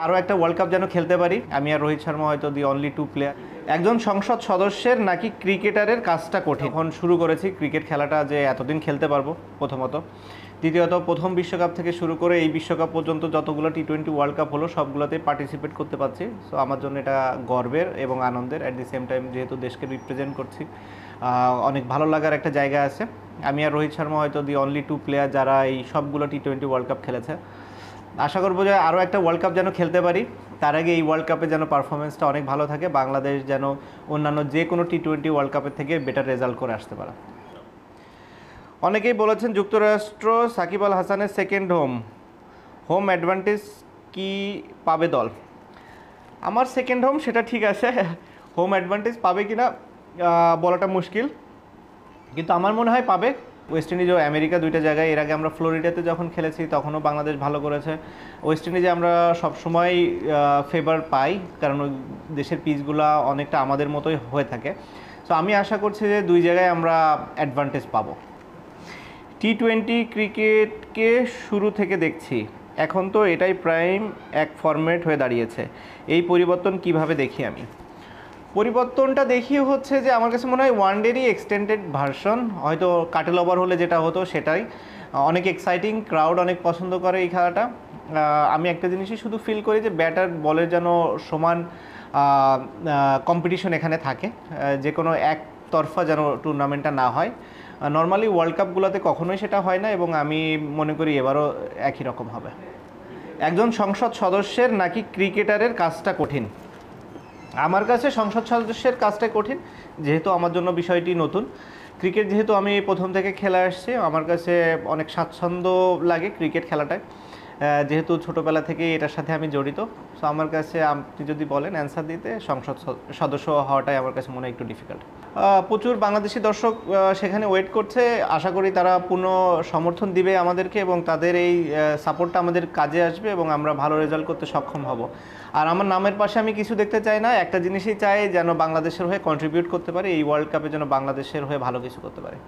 আরও একটা world cup যেন খেলতে পারি। আমি আর রোহিত শর্মা হয়তো দি অনলি টু প্লেয়ার। একজন সংসদ সদস্যের নাকি ক্রিকেটারের কাজটা কঠিন। এখন শুরু করেছি ক্রিকেট খেলাটা যে এতদিন খেলতে পারবো প্রথমত, দ্বিতীয়ত প্রথম বিশ্বকাপ থেকে শুরু করে এই বিশ্বকাপ পর্যন্ত যতগুলো টি-20 ওয়ার্ল্ড কাপ হলো সবগুলোতেই পার্টিসিপেট করতে পারছি। সো আমার জন্য এটা গর্বের এবং আনন্দের। অ্যাট দি সেম টাইম যেহেতু দেশকে রিপ্রেজেন্ট করছি, অনেক ভালো লাগার একটা জায়গা আছে। আমি আর রোহিত শর্মা হয়তো দি অনলি টু প্লেয়ার যারা এই সবগুলো টি-20 ওয়ার্ল্ড কাপ খেলেছে। আশা করবো যে আরও একটা ওয়ার্ল্ড কাপ যেন খেলতে পারি। তার আগে এই ওয়ার্ল্ড কাপে যেন পারফরমেন্সটা অনেক ভালো থাকে, বাংলাদেশ যেন অন্যান্য যে কোনো টি-20 ওয়ার্ল্ড কাপের থেকে বেটার রেজাল্ট করে আসতে পারে। অনেকেই বলেছেন যুক্তরাষ্ট্র সাকিব আল হাসানের সেকেন্ড হোম অ্যাডভান্টেজ কি পাবে দল? আমার সেকেন্ড হোম সেটা ঠিক আছে, হোম অ্যাডভান্টেজ পাবে কি না বলাটা মুশকিল, কিন্তু আমার মনে হয় পাবে। ওয়েস্ট ইন্ডিজ ও আমেরিকা দুইটা জায়গায়, এর আগে আমরা ফ্লোরিডাতে যখন খেলেছি তখনও বাংলাদেশ ভালো করেছে। ওয়েস্ট ইন্ডিজে আমরা সবসময় ফেভার পাই, কারণ ওই দেশের পিচগুলো অনেকটা আমাদের মতোই হয়ে থাকে। সো আমি আশা করছি যে দুই জায়গায় আমরা অ্যাডভান্টেজ পাবো। টি-20 ক্রিকেটকে শুরু থেকে দেখছি, এখন তো এটাই প্রাইম এক ফরম্যাট হয়ে দাঁড়িয়েছে। এই পরিবর্তন কিভাবে দেখি আমি? পরিবর্তনটা দেখি হচ্ছে যে আমার কাছে মনে হয় ওয়ানডেরই এক্সটেন্ডেড ভার্সন, হয়তো কাটেল ওভার হলে যেটা হতো সেটাই। অনেক এক্সাইটিং, ক্রাউড অনেক পছন্দ করে এই খেলাটা। আমি একটা জিনিসই শুধু ফিল করি যে ব্যাটার বলের যেন সমান কম্পিটিশন এখানে থাকে, যে কোনো একতরফা যেন টুর্নামেন্টটা না হয়। নর্মালি ওয়ার্ল্ড কাপগুলোতে কখনোই সেটা হয় না, এবং আমি মনে করি এবারও একই রকম হবে। একজন সংসদ সদস্যের নাকি ক্রিকেটারের কাজটা কঠিন? আমার কাছে সংসদ সদস্যের কাজটা কঠিন, যেহেতু আমার জন্য বিষয়টি নতুন। ক্রিকেট যেহেতু আমি প্রথম থেকে খেলে আসছি, আমার কাছে অনেক স্বাচ্ছন্দ্য লাগে ক্রিকেট খেলাটায়, যেহেতু ছোটোবেলা থেকেই এটার সাথে আমি জড়িত। সো আমার কাছে আপনি যদি বলেন অ্যান্সার দিতে, সংসদ সদস্য হওয়াটাই আমার কাছে মনে হয় একটু ডিফিকাল্ট। প্রচুর বাংলাদেশি দর্শক সেখানে ওয়েট করছে, আশা করি তারা পূর্ণ সমর্থন দিবে আমাদেরকে, এবং তাদের এই সাপোর্টটা আমাদের কাজে আসবে এবং আমরা ভালো রেজাল্ট করতে সক্ষম হব। আর আমার নামের পাশে আমি কিছু দেখতে চাই না, একটা জিনিসই চাই, যেন বাংলাদেশের হয়ে কন্ট্রিবিউট করতে পারে, এই ওয়ার্ল্ড কাপে যেন বাংলাদেশের হয়ে ভালো কিছু করতে পারে।